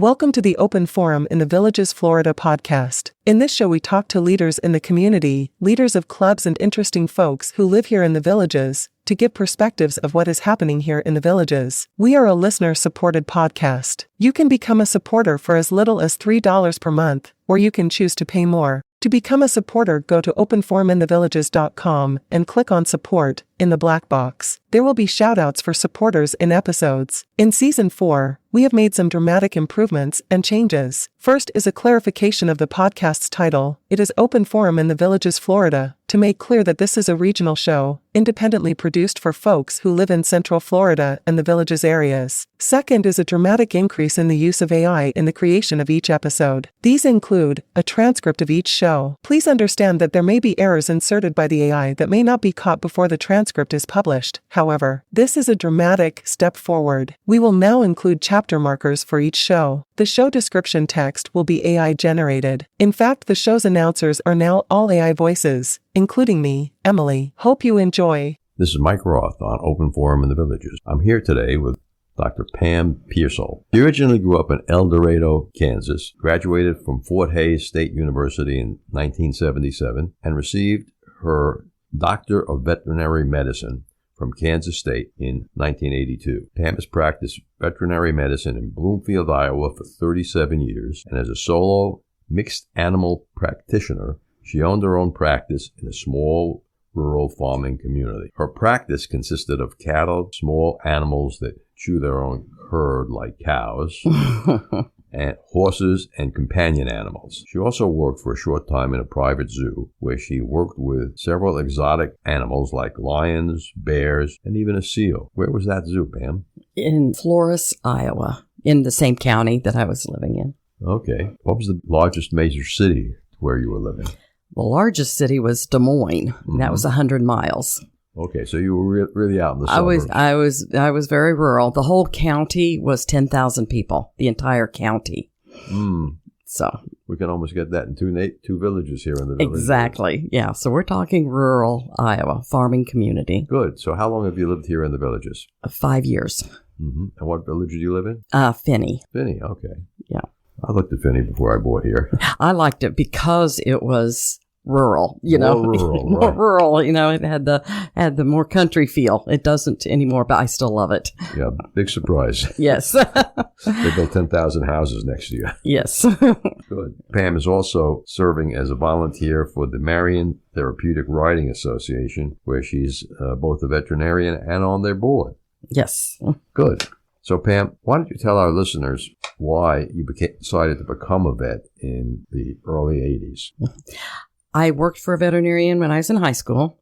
Welcome to the Open Forum in the Villages, Florida podcast. In this show, we talk to leaders in the community, leaders of clubs, and interesting folks who live here in the villages, to give perspectives of what is happening here in the villages. We are a listener-supported podcast. You can become a supporter for as little as $3 per month, or you can choose to pay more. To become a supporter, go to openforuminthevillages.com and click on Support in the black box. There will be shoutouts for supporters in episodes. In Season 4, we have made some dramatic improvements and changes. First is a clarification of the podcast's title. It is Open Forum in the Villages, Florida, to make clear that this is a regional show, independently produced for folks who live in Central Florida and the Villages areas. Second is a dramatic increase in the use of AI in the creation of each episode. These include a transcript of each show. Please understand that there may be errors inserted by the AI that may not be caught before the transcript is published. However, this is a dramatic step forward. We will now include chapter markers for each show. The show description text will be AI generated. In fact, the show's announcers are now all AI voices, including me, Emily. Hope you enjoy. This is Mike Roth on Open Forum in the Villages. I'm here today with Dr. Pam Pierceall. She originally grew up in El Dorado, Kansas, graduated from Fort Hays State University in 1977, and received her Doctor of Veterinary Medicine from Kansas State in 1982. Pam has practiced veterinary medicine in Bloomfield, Iowa for 37 years, and as a solo mixed animal practitioner, she owned her own practice in a small rural farming community. Her practice consisted of cattle, small animals that chew their own cud like cows, and horses and companion animals. She also worked for a short time in a private zoo where she worked with several exotic animals like lions, bears, and even a seal. Where was that zoo, Pam? In Florence, Iowa, in the same county that I was living in. Okay. What was the largest major city where you were living? The largest city was Des Moines. Mm-hmm. That was 100 miles. Okay, so you were really out in the suburbs. I was very rural. The whole county was 10,000 people. The entire county. So we can almost get that in two villages here in the village. Exactly. Yeah. So we're talking rural Iowa, farming community. Good. So how long have you lived here in the villages? 5 years. Mm-hmm. And what village did you live in? Finney. Finney. Okay. Yeah. I looked at Finney before I bought here. I liked it because it was rural, more rural, it had the more country feel. It doesn't anymore, but I still love it. Yeah, big surprise. Yes. They built 10,000 houses next to you. Yes. Good. Pam is also serving as a volunteer for the Marion Therapeutic Riding Association, where she's both a veterinarian and on their board. Yes. Good. So, Pam, why don't you tell our listeners why you decided to become a vet in the early 80s? I worked for a veterinarian when I was in high school,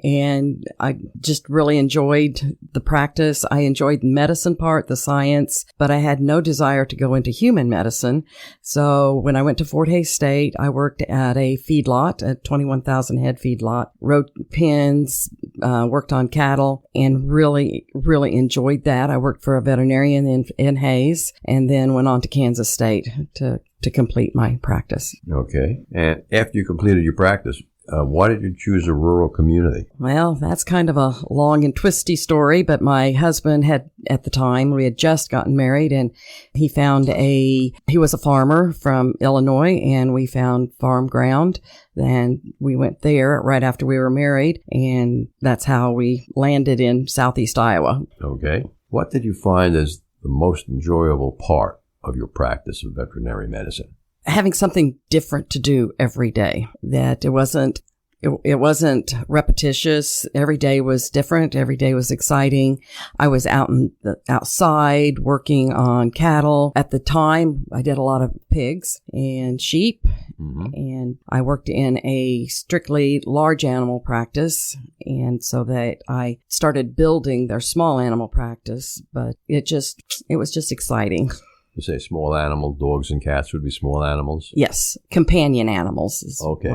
and I just really enjoyed the practice. I enjoyed the medicine part, the science, but I had no desire to go into human medicine. So when I went to Fort Hays State, I worked at a feedlot, a 21,000 head feedlot, wrote pens, worked on cattle, and really, really enjoyed that. I worked for a veterinarian in Hays, and then went on to Kansas State to complete my practice. Okay. And after you completed your practice, why did you choose a rural community? Well, that's kind of a long and twisty story, but my husband at the time, we had just gotten married, and he was a farmer from Illinois, and we found farm ground, and we went there right after we were married, and that's how we landed in Southeast Iowa. Okay. What did you find as the most enjoyable part of your practice of veterinary medicine? Having something different to do every day, that it wasn't repetitious. Every day was different. Every day was exciting. I was outside working on cattle. At the time, I did a lot of pigs and sheep, and I worked in a strictly large animal practice. And so that I started building their small animal practice, but it was just exciting. You say small animal, dogs and cats would be small animals? Yes, companion animals is okay.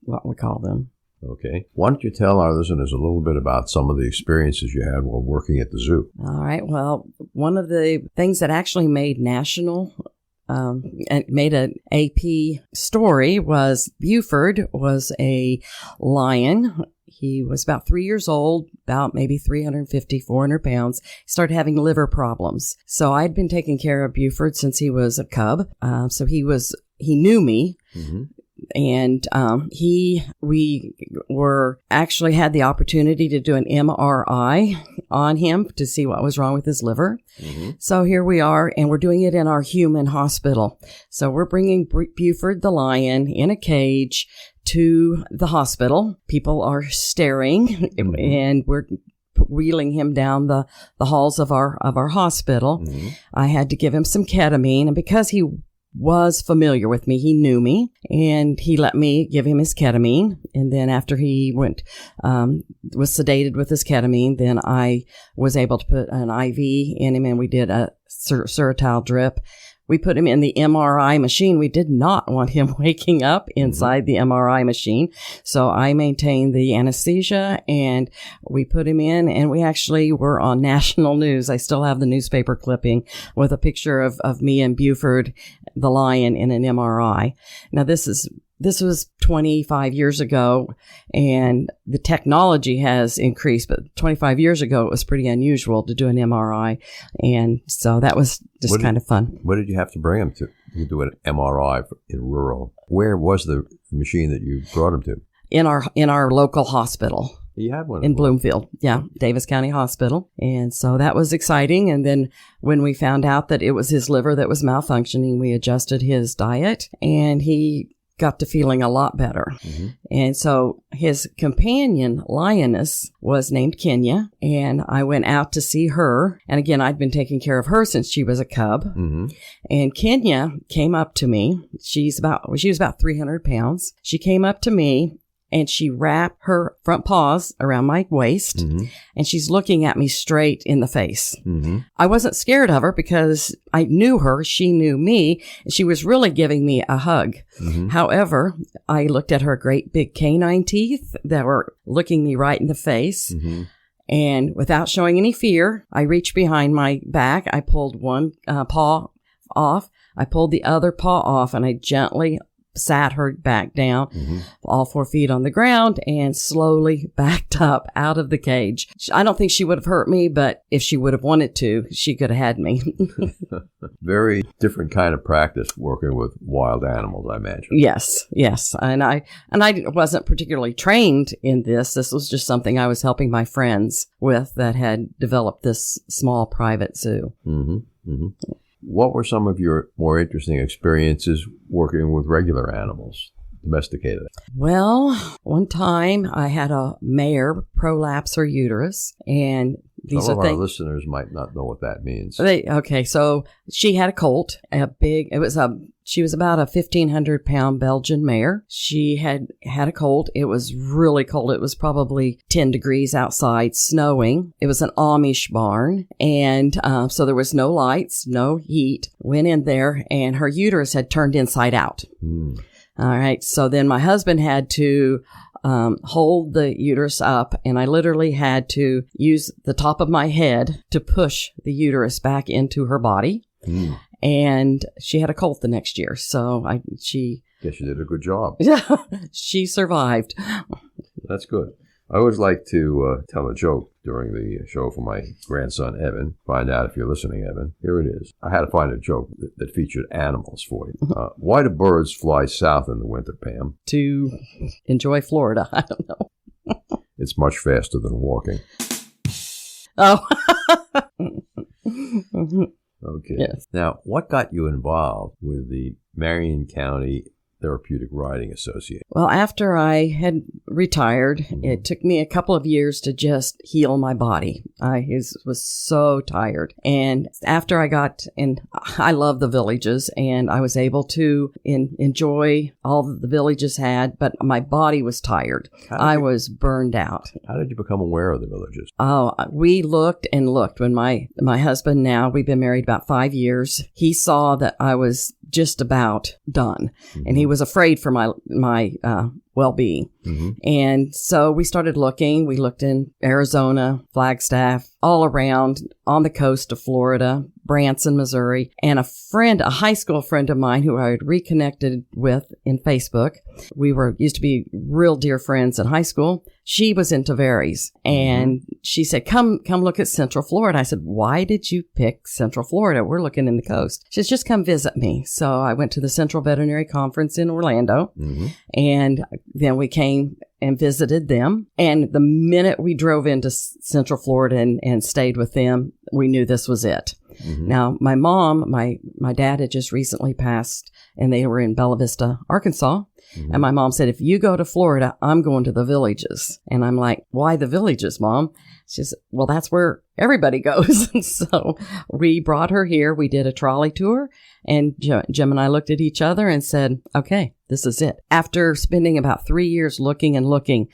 what we call them. Okay. Why don't you tell our listeners a little bit about some of the experiences you had while working at the zoo? All right. Well, one of the things that actually made national and made an AP story was Buford was a lion. He was about 3 years old, about maybe 350, 400 pounds. He started having liver problems. So I'd been taking care of Buford since he was a cub. So he knew me. Mm-hmm. And we were actually had the opportunity to do an MRI on him to see what was wrong with his liver. Mm-hmm. So here we are, and we're doing it in our human hospital. So we're bringing Buford the lion in a cage to the hospital. People are staring, mm-hmm. and we're wheeling him down the halls of our hospital. Mm-hmm. I had to give him some ketamine, and because he was familiar with me, he knew me, and he let me give him his ketamine. And then after he was sedated with his ketamine, then I was able to put an IV in him, and we did a Suretal drip. We put him in the MRI machine. We did not want him waking up inside the MRI machine. So I maintained the anesthesia, and we put him in, and we actually were on national news. I still have the newspaper clipping with a picture of me and Buford, the lion, in an MRI. Now this was 25 years ago, and the technology has increased, but 25 years ago, it was pretty unusual to do an MRI. And so that was just kind of fun. What did you have to bring him to do an MRI in rural? Where was the machine that you brought him to? In our local hospital. You had one in Bloomfield. Yeah, Davis County Hospital. And so that was exciting. And then when we found out that it was his liver that was malfunctioning, we adjusted his diet, and he got to feeling a lot better. Mm-hmm. And so his companion, Lioness, was named Kenya, and I went out to see her. And again, I'd been taking care of her since she was a cub. Mm-hmm. And Kenya came up to me. She was about 300 pounds. She came up to me, and she wrapped her front paws around my waist, mm-hmm. and she's looking at me straight in the face. Mm-hmm. I wasn't scared of her because I knew her. She knew me. And she was really giving me a hug. Mm-hmm. However, I looked at her great big canine teeth that were looking me right in the face. Mm-hmm. And without showing any fear, I reached behind my back. I pulled one paw off. I pulled the other paw off, and I gently sat her back down, mm-hmm. all 4 feet on the ground, and slowly backed up out of the cage. I don't think she would have hurt me, but if she would have wanted to, she could have had me. Very different kind of practice working with wild animals, I imagine. Yes. And I wasn't particularly trained in this. This was just something I was helping my friends with that had developed this small private zoo. Mm-hmm. Mm-hmm. What were some of your more interesting experiences working with regular animals, domesticated? Well, one time I had a mare prolapse her uterus, and these Some of our listeners might not know what that means. Okay, so she had a colt, she was about a 1,500-pound Belgian mare. She had a colt. It was really cold. It was probably 10 degrees outside, snowing. It was an Amish barn, and so there was no lights, no heat. Went in there, and her uterus had turned inside out. Mm. All right, so then my husband had to hold the uterus up, and I literally had to use the top of my head to push the uterus back into her body. Mm. And she had a colt the next year, so she guess you did a good job. She survived. That's good. I always like to tell a joke during the show for my grandson, Evan. Find out if you're listening, Evan. Here it is. I had to find a joke that featured animals for you. Why do birds fly south in the winter, Pam? To enjoy Florida. I don't know. It's much faster than walking. Oh. Okay. Yes. Now, what got you involved with the Marion County Therapeutic Riding Association? Well, after I had retired, it took me a couple of years to just heal my body. I was so tired. And after I love the villages, and I was able to enjoy all that the villages had, but my body was tired. I was burned out. How did you become aware of the villages? Oh, we looked and looked. When my husband, now we've been married about 5 years, he saw that I was just about done. Mm-hmm. And he was afraid for my well-being. Mm-hmm. And so we started looking. We looked in Arizona, Flagstaff, all around on the coast of Florida, Branson, Missouri, and a high school friend of mine who I had reconnected with in Facebook. We used to be real dear friends in high school. She was into Varies, and she said, come look at Central Florida. I said, why did you pick Central Florida? We're looking in the coast. She said, just come visit me. So I went to the Central Veterinary Conference in Orlando, and then we came and visited them. And the minute we drove into Central Florida and stayed with them, we knew this was it. Now, my mom, my dad had just recently passed, and they were in Bella Vista, Arkansas. And my mom said, if you go to Florida, I'm going to the Villages. And I'm like, why the Villages, Mom? She said, well, that's where everybody goes. And so we brought her here. We did a trolley tour, and Jim and I looked at each other and said, okay, this is it. After spending about 3 years looking and looking,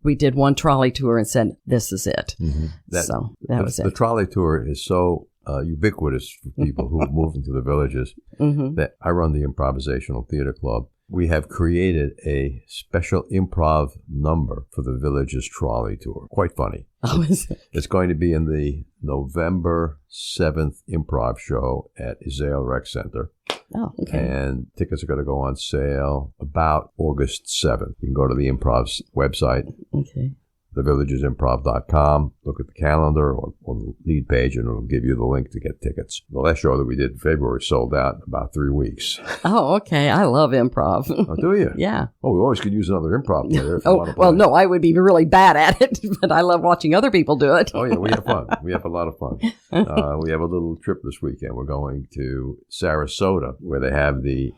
we did one trolley tour and said, this is it. So that was it. The trolley tour is so ubiquitous for people who move into the Villages that I run the Improvisational Theater Club. We have created a special improv number for the Villages trolley tour. Quite funny. Oh, is it? It's going to be in the November 7th improv show at Israel Rec Center. Oh, okay. And tickets are going to go on sale about August 7th. You can go to the Improv's website. Okay. thevillagesimprov.com, look at the calendar or the lead page, and it'll give you the link to get tickets. The last show that we did in February sold out in about 3 weeks. Oh, okay. I love improv. Oh, do you? Yeah. Oh, we always could use another improv player. Well, no, I would be really bad at it, but I love watching other people do it. Oh, yeah, we have fun. We have a lot of fun. We have a little trip this weekend. We're going to Sarasota, where they have the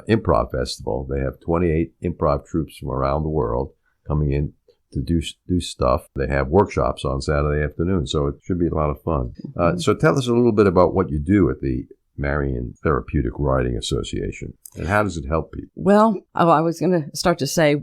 Improv Festival. They have 28 improv troupes from around the world coming in to do stuff. They have workshops on Saturday afternoon, so it should be a lot of fun. So tell us a little bit about what you do at the Marion Therapeutic Writing Association, and how does it help people? Well, I was going to start to say,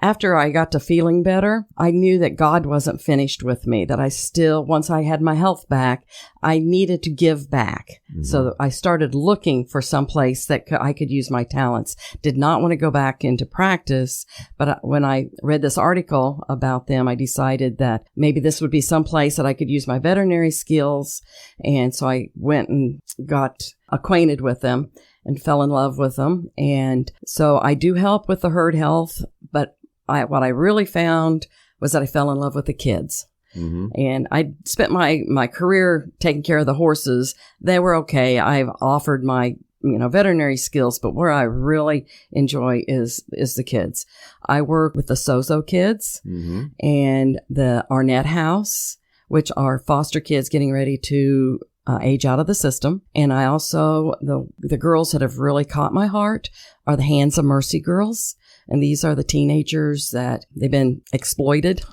after I got to feeling better, I knew that God wasn't finished with me, that once I had my health back, I needed to give back. So I started looking for some place that I could use my talents. Did not want to go back into practice, but when I read this article about them, I decided that maybe this would be some place that I could use my veterinary skills. And so I went and got acquainted with them and fell in love with them. And so I do help with the herd health, but what I really found was that I fell in love with the kids. And I spent my career taking care of the horses. They were okay. I've offered my veterinary skills, but where I really enjoy is the kids. I work with the Sozo kids and the Arnett House, which are foster kids getting ready to age out of the system. And I also, the girls that have really caught my heart are the Hands of Mercy girls. And these are the teenagers that they've been exploited,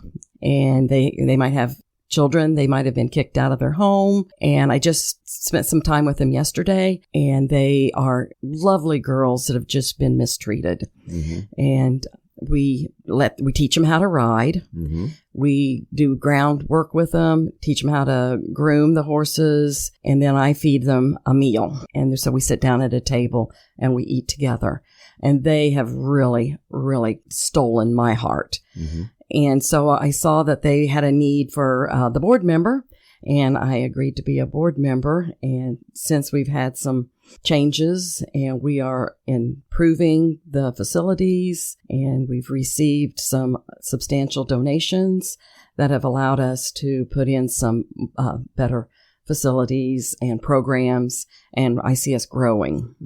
and they might have children. They might have been kicked out of their home. And I just spent some time with them yesterday, and they are lovely girls that have just been mistreated. And we teach them how to ride. We do groundwork with them, teach them how to groom the horses, and then I feed them a meal. And so we sit down at a table and we eat together. And they have really, really stolen my heart. And so I saw that they had a need for the board member, and I agreed to be a board member. And since we've had some changes and we are improving the facilities, and we've received some substantial donations that have allowed us to put in some better facilities and programs, and I see us growing.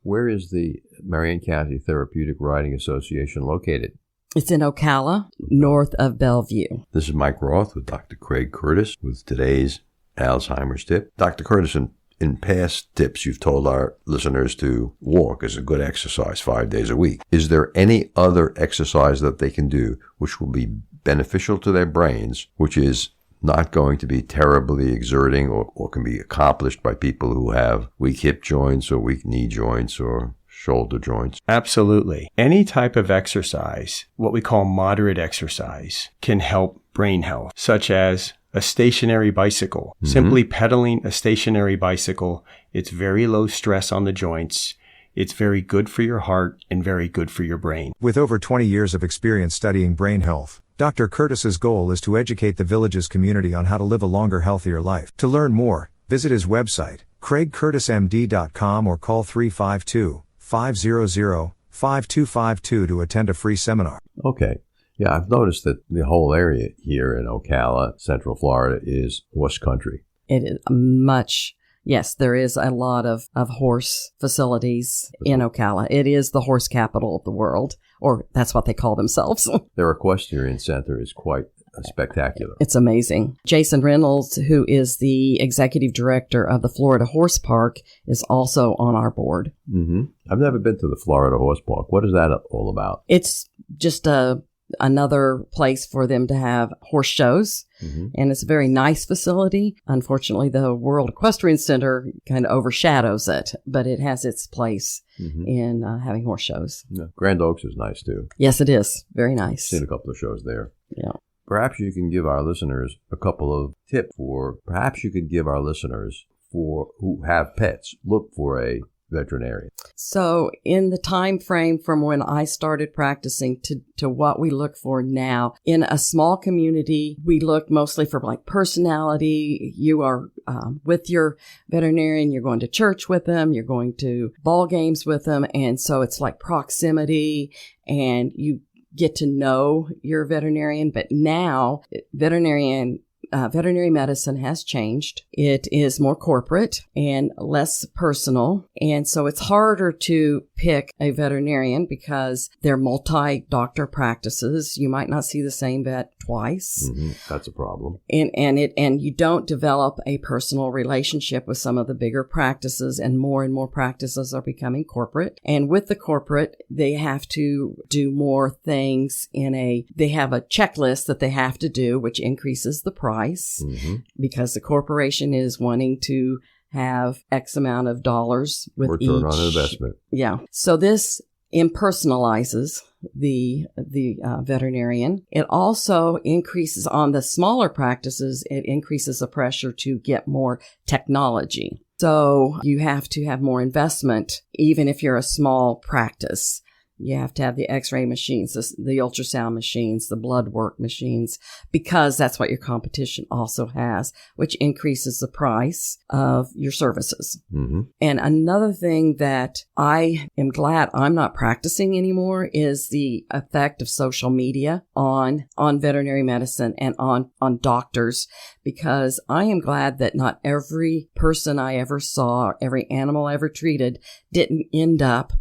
Where is the Marion County Therapeutic Writing Association located? It's in Ocala, north of Bellevue. This is Mike Roth with Dr. Craig Curtis with today's Alzheimer's tip. Dr. Curtis, in past tips, you've told our listeners to walk is a good exercise 5 days a week. Is there any other exercise that they can do which will be beneficial to their brains, which is not going to be terribly exerting or can be accomplished by people who have weak hip joints or weak knee joints or shoulder joints? Absolutely. Any type of exercise, what we call moderate exercise, can help brain health, such as a stationary bicycle. Simply pedaling a stationary bicycle, it's very low stress on the joints. It's very good for your heart and very good for your brain. With over 20 years of experience studying brain health, Dr. Curtis's goal is to educate the Villages community on how to live a longer, healthier life. To learn more, Visit his website, craigcurtismd.com, or call 352-500-5252 to attend a free seminar. Okay. Yeah, I've noticed that the whole area here in Ocala, Central Florida, is horse country. It is much. Yes, there is a lot of horse facilities in Ocala. It is the horse capital of the world, or that's what they call themselves. Their equestrian center is quite spectacular. It's amazing. Jason Reynolds, who is the executive director of the Florida Horse Park, is also on our board. Mm-hmm. I've never been to the Florida Horse Park. What is that all about? It's just another place for them to have horse shows. Mm-hmm. And it's a very nice facility. Unfortunately, the World Equestrian Center kind of overshadows it, but it has its place in having horse shows. Yeah. Grand Oaks is nice too. Yes, it is. Very nice. Seen a couple of shows there. Yeah. Perhaps you can give our listeners a couple of tips who have pets, look for a veterinarian. So in the time frame from when I started practicing to what we look for now, in a small community, we look mostly for like personality. You are with your veterinarian, you're going to church with them, you're going to ball games with them. And so it's like proximity, and you get to know your veterinarian. But now veterinary medicine has changed. It is more corporate and less personal. And so it's harder to pick a veterinarian because they're multi-doctor practices. You might not see the same vet twice. Mm-hmm. That's a problem. And you don't develop a personal relationship with some of the bigger practices, and more practices are becoming corporate. And with the corporate, they have to do more things they have a checklist that they have to do, which increases the price. Because the corporation is wanting to have X amount of dollars with return on investment. Yeah. So this impersonalizes the veterinarian. It also increases on the smaller practices. It increases the pressure to get more technology. So you have to have more investment, even if you're a small practice. You have to have the x-ray machines, the ultrasound machines, the blood work machines, because that's what your competition also has, which increases the price of your services. Mm-hmm. And another thing that I am glad I'm not practicing anymore is the effect of social media on veterinary medicine and on doctors, because I am glad that not every person I ever saw, every animal I ever treated, didn't end up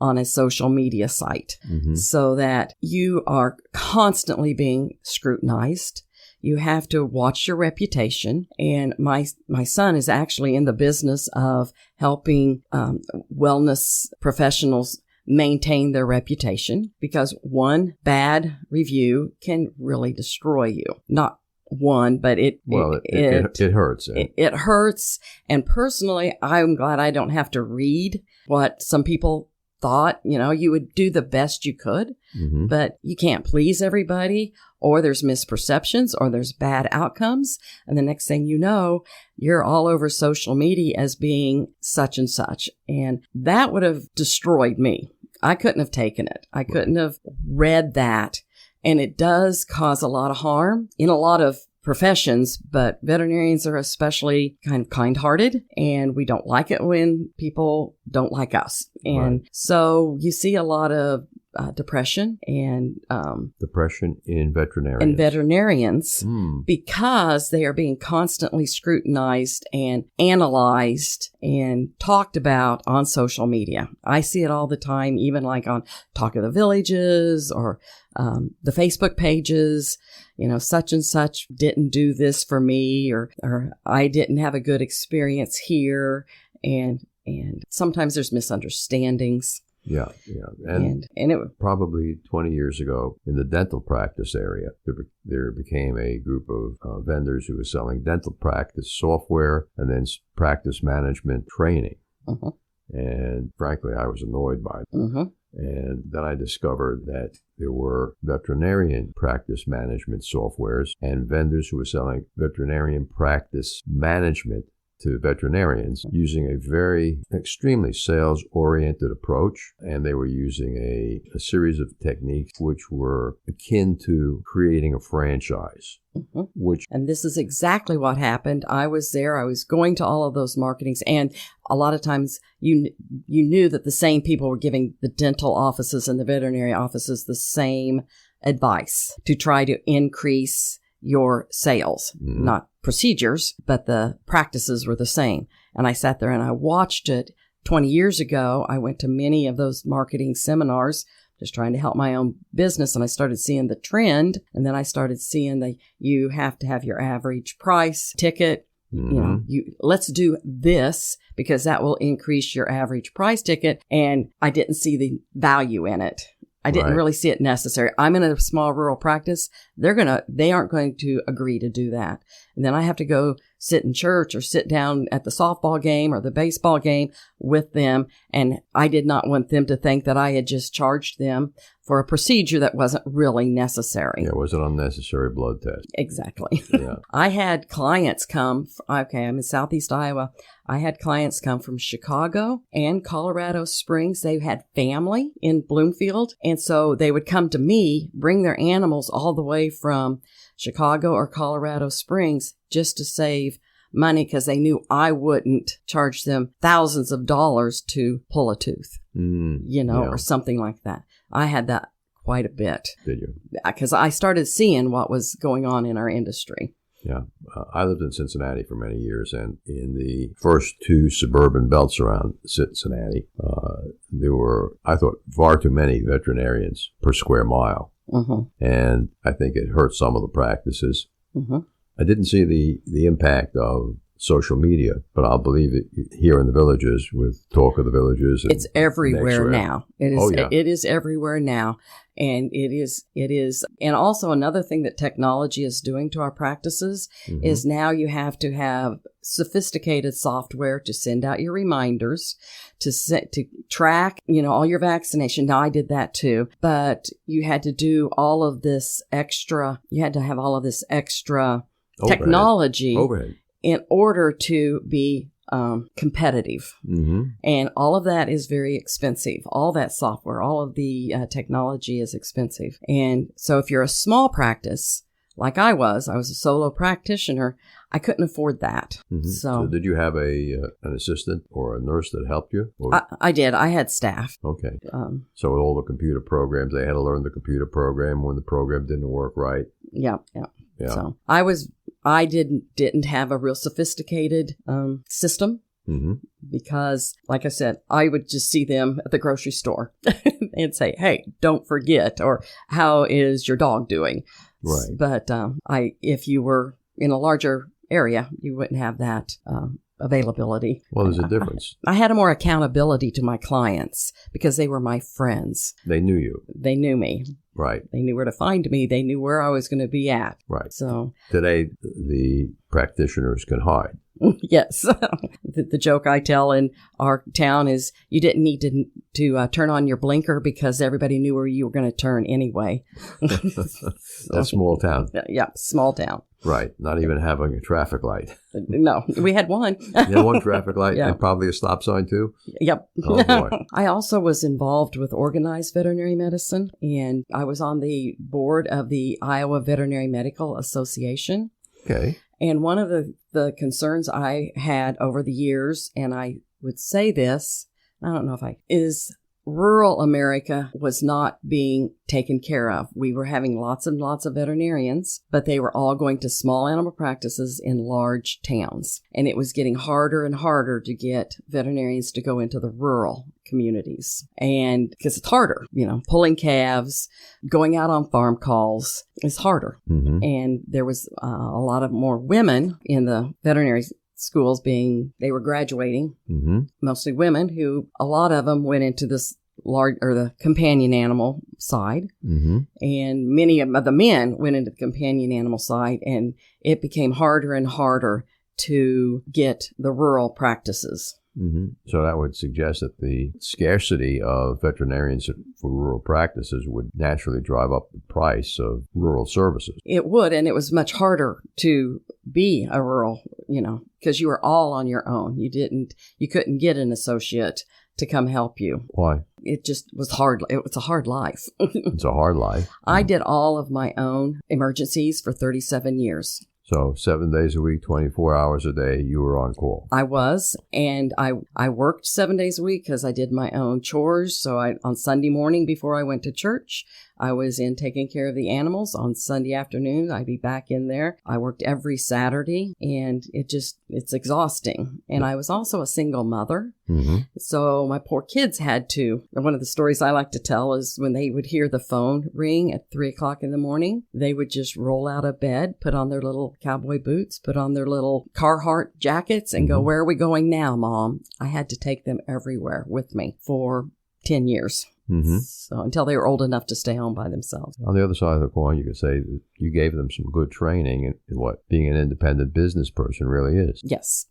on a social media site, so that you are constantly being scrutinized. You have to watch your reputation. And my son is actually in the business of helping wellness professionals maintain their reputation, because one bad review can really destroy you. Not one, but it hurts. It hurts. And personally, I'm glad I don't have to read what some people thought. You would do the best you could, but you can't please everybody, or there's misperceptions, or there's bad outcomes. And the next thing you know, you're all over social media as being such and such. And that would have destroyed me. I couldn't have taken it. I couldn't have read that. And it does cause a lot of harm in a lot of professions, but veterinarians are especially kind of kind-hearted, and we don't like it when people don't like us. And so you see a lot of depression and depression in veterinarians. Because they are being constantly scrutinized and analyzed and talked about on social media. I see it all the time, even like on Talk of the Villages or the Facebook pages. Such and such didn't do this for me, or I didn't have a good experience here. And sometimes there's misunderstandings. Yeah. And it probably 20 years ago in the dental practice area, there became a group of vendors who were selling dental practice software and then practice management training. And frankly, I was annoyed by it. And then I discovered that there were veterinarian practice management softwares and vendors who were selling veterinarian practice management to veterinarians using a very extremely sales-oriented approach, and they were using a series of techniques which were akin to creating a franchise. And this is exactly what happened. I was there. I was going to all of those marketings, and a lot of times you knew that the same people were giving the dental offices and the veterinary offices the same advice to try to increase your sales, not procedures, but the practices were the same. And I sat there and I watched it. 20 years ago, I went to many of those marketing seminars just trying to help my own business. And I started seeing the trend. And then I started seeing you have to have your average price ticket. Let's do this because that will increase your average price ticket. And I didn't see the value in it. I didn't really see it necessary. I'm in a small rural practice. They aren't going to agree to do that. And then I have to go sit in church or sit down at the softball game or the baseball game with them. And I did not want them to think that I had just charged them for a procedure that wasn't really necessary. Yeah, it was an unnecessary blood test. Exactly. Yeah. I had clients come, I'm in Southeast Iowa. I had clients come from Chicago and Colorado Springs. They had family in Bloomfield. And so they would come to me, bring their animals all the way from Chicago or Colorado Springs just to save money because they knew I wouldn't charge them thousands of dollars to pull a tooth, or something like that. I had that quite a bit. Did you? Because I started seeing what was going on in our industry. Yeah. I lived in Cincinnati for many years, and in the first two suburban belts around Cincinnati, there were, I thought, far too many veterinarians per square mile. And I think it hurt some of the practices. I didn't see the impact of social media, but I'll believe it here in the villages with Talk of the Villages. It's everywhere now. It is. Oh, yeah. It is everywhere now, and it is. And also another thing that technology is doing to our practices is now you have to have sophisticated software to send out your reminders, to track, all your vaccination. Now I did that too, but you had to do all of this extra. You had to have all of this extra technology overhead in order to be competitive. And all of that is very expensive. All that software, all of the technology is expensive. And so if you're a small practice, like I was a solo practitioner, I couldn't afford that. So did you have an assistant or a nurse that helped you? I did. I had staff. Okay. So with all the computer programs, they had to learn the computer program when the program didn't work right. Yeah. So I didn't have a real sophisticated system because, like I said, I would just see them at the grocery store and say, "Hey, don't forget," or "How is your dog doing?" Right. But if you were in a larger area, you wouldn't have that availability. Well, there's a difference. I had more accountability to my clients because they were my friends. They knew you. They knew me. Right. They knew where to find me. They knew where I was going to be at. Right. So today, the practitioners can hide. Yes. The joke I tell in our town is you didn't need to turn on your blinker because everybody knew where you were going to turn anyway. That's small town. Yeah, small town. Right. Not even having a traffic light. No, we had one. You had one traffic light Yeah. and probably a stop sign too? Yep. Oh, boy. I also was involved with organized veterinary medicine, and I was on the board of the Iowa Veterinary Medical Association. Okay. And one of the concerns I had over the years, and I would say this, I don't know if is rural America was not being taken care of. We were having lots and lots of veterinarians, but they were all going to small animal practices in large towns. And it was getting harder and harder to get veterinarians to go into the rural communities. And because it's harder, pulling calves, going out on farm calls is harder. And there was a lot of more women in the veterinary schools they were graduating, mostly women who, a lot of them went into this the companion animal side. And many of the men went into the companion animal side, and it became harder and harder to get the rural practices. So that would suggest that the scarcity of veterinarians for rural practices would naturally drive up the price of rural services. It would, and it was much harder to be a rural, because you were all on your own. You couldn't get an associate to come help you. Why? It just was hard. It was a hard life. It's a hard life. I did all of my own emergencies for 37 years. So 7 days a week, 24 hours a day, you were on call. I was, and I worked 7 days a week because I did my own chores. So on Sunday morning before I went to church, I was in taking care of the animals. On Sunday afternoon, I'd be back in there. I worked every Saturday, and it's exhausting. And I was also a single mother. Mm-hmm. So my poor kids had to. One of the stories I like to tell is when they would hear the phone ring at 3:00 in the morning, they would just roll out of bed, put on their little cowboy boots, put on their little Carhartt jackets, and go, "Where are we going now, Mom?" I had to take them everywhere with me for 10 years. Mm-hmm. So until they were old enough to stay home by themselves. On the other side of the coin, you could say that you gave them some good training in what being an independent business person really is. Yes.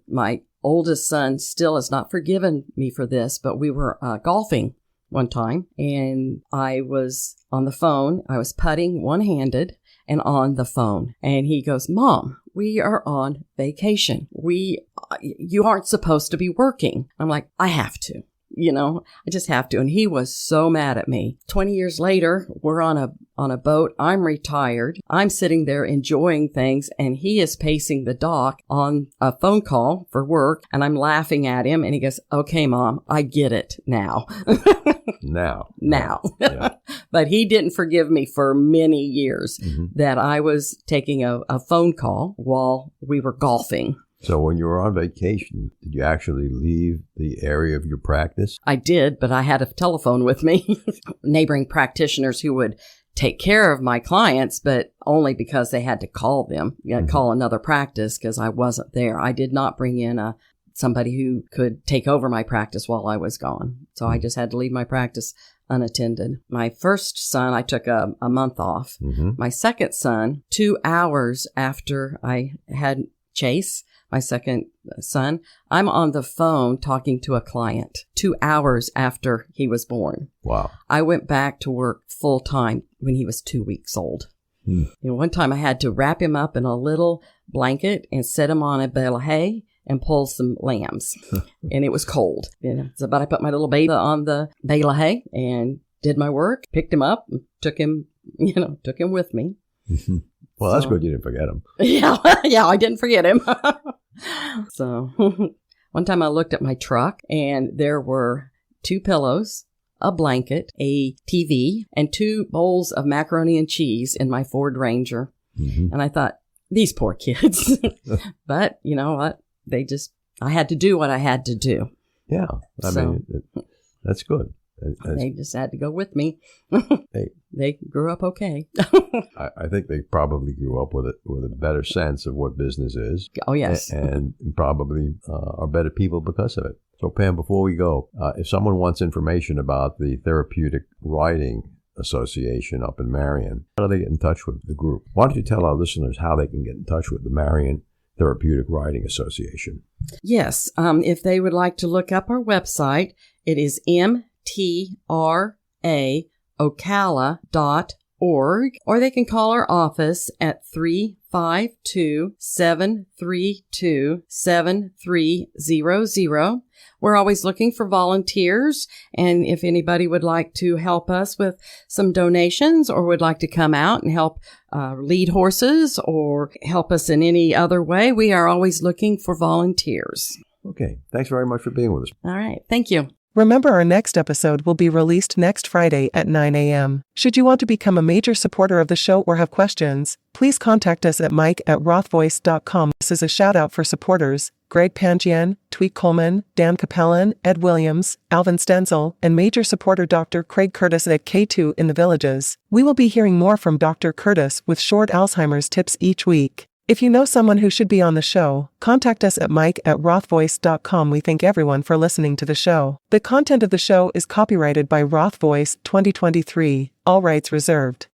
My oldest son still has not forgiven me for this, but we were golfing one time, and I was on the phone. I was putting one-handed and on the phone. And he goes, "Mom, we are on vacation. You aren't supposed to be working." I'm like, "I have to. I just have to." And he was so mad at me. 20 years later, we're on a boat. I'm retired. I'm sitting there enjoying things, and he is pacing the dock on a phone call for work, and I'm laughing at him, and he goes, "Okay, Mom, I get it now." Now. Yeah. But he didn't forgive me for many years that I was taking a phone call while we were golfing. So when you were on vacation, did you actually leave the area of your practice? I did, but I had a telephone with me. Neighboring practitioners who would take care of my clients, but only because they had to call them, call another practice because I wasn't there. I did not bring in somebody who could take over my practice while I was gone. So I just had to leave my practice unattended. My first son, I took a month off. Mm-hmm. My second son, 2 hours after I had Chase, my second son, I'm on the phone talking to a client 2 hours after he was born. Wow. I went back to work full time when he was 2 weeks old. One time I had to wrap him up in a little blanket and set him on a bale of hay and pull some lambs. And it was cold. But I put my little baby on the bale of hay and did my work, picked him up, and took him with me. Well, that's good you didn't forget him. Yeah, I didn't forget him. So one time I looked at my truck, and there were 2 pillows, a blanket, a TV, and 2 bowls of macaroni and cheese in my Ford Ranger. Mm-hmm. And I thought, these poor kids. But you know what? I had to do what I had to do. Yeah. I mean, that's good. They just had to go with me. They grew up okay. I think they probably grew up with a better sense of what business is. Oh, yes. And probably are better people because of it. So, Pam, before we go, if someone wants information about the Therapeutic Writing Association up in Marion, how do they get in touch with the group? Why don't you tell our listeners how they can get in touch with the Marion Therapeutic Writing Association? Yes. If they would like to look up our website, it is Ocala.org, or they can call our office at 352-732-7300. We're always looking for volunteers, and if anybody would like to help us with some donations or would like to come out and help lead horses or help us in any other way, we are always looking for volunteers. Okay. Thanks very much for being with us. All right. Thank you. Remember, our next episode will be released next Friday at 9 a.m. Should you want to become a major supporter of the show or have questions, please contact us at mike@rothvoice.com. This is a shout out for supporters Greg Pangian, Tweet Coleman, Dan Capellan, Ed Williams, Alvin Stenzel, and major supporter Dr. Craig Curtis at K2 in the Villages. We will be hearing more from Dr. Curtis with short Alzheimer's tips each week. If you know someone who should be on the show, contact us at mike@rothvoice.com. We thank everyone for listening to the show. The content of the show is copyrighted by Roth Voice 2023, all rights reserved.